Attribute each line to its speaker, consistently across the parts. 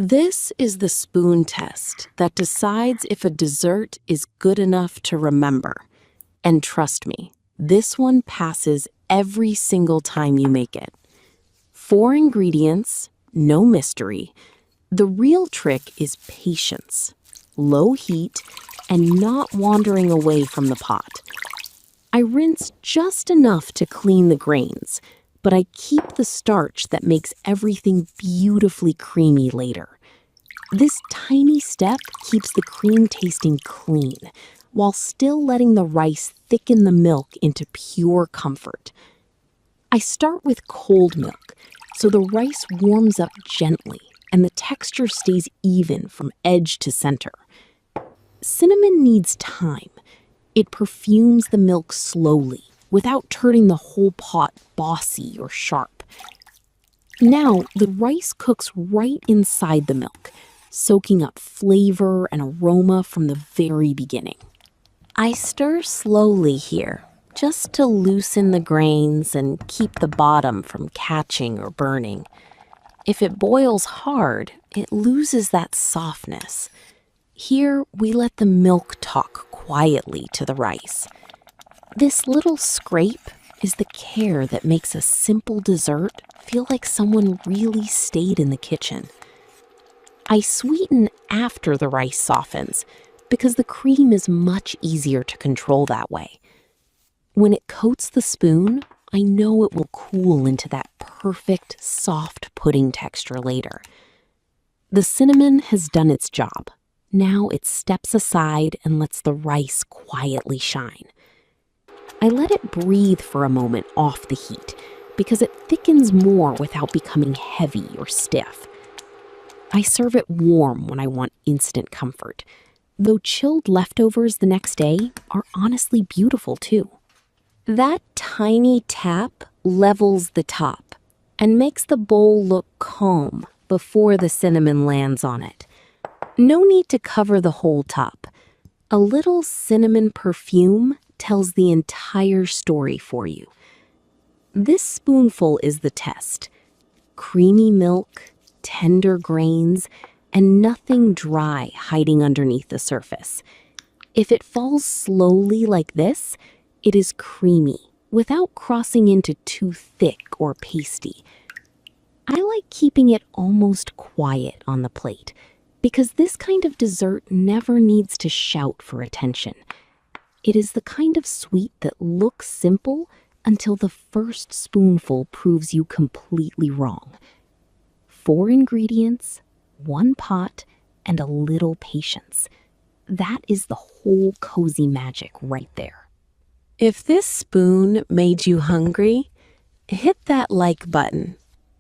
Speaker 1: This is the spoon test that decides if a dessert is good enough to remember. And trust me, this one passes every single time you make it. 4 ingredients, no mystery. The real trick is patience, low heat, and not wandering away from the pot. I rinse just enough to clean the grains, but I keep the starch that makes everything beautifully creamy later. This tiny step keeps the cream tasting clean, while still letting the rice thicken the milk into pure comfort. I start with cold milk, so the rice warms up gently and the texture stays even from edge to center. Cinnamon needs time. It perfumes the milk slowly, without turning the whole pot bossy or sharp. Now, the rice cooks right inside the milk, soaking up flavor and aroma from the very beginning. I stir slowly here, just to loosen the grains and keep the bottom from catching or burning. If it boils hard, it loses that softness. Here, we let the milk talk quietly to the rice. This little scrape is the care that makes a simple dessert feel like someone really stayed in the kitchen. I sweeten after the rice softens because the cream is much easier to control that way. When it coats the spoon, I know it will cool into that perfect, soft pudding texture later. The cinnamon has done its job. Now it steps aside and lets the rice quietly shine. I let it breathe for a moment off the heat because it thickens more without becoming heavy or stiff. I serve it warm when I want instant comfort, though chilled leftovers the next day are honestly beautiful too. That tiny tap levels the top and makes the bowl look calm before the cinnamon lands on it. No need to cover the whole top. A little cinnamon perfume tells the entire story for you. This spoonful is the test. Creamy milk, tender grains, and nothing dry hiding underneath the surface. If it falls slowly like this, it is creamy, without crossing into too thick or pasty. I like keeping it almost quiet on the plate, because this kind of dessert never needs to shout for attention. It is the kind of sweet that looks simple until the first spoonful proves you completely wrong. 4 ingredients, 1 pot, and a little patience. That is the whole cozy magic right there. If this spoon made you hungry, hit that like button.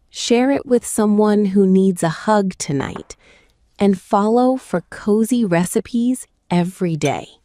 Speaker 1: Share it with someone who needs a hug tonight, and follow for cozy recipes every day.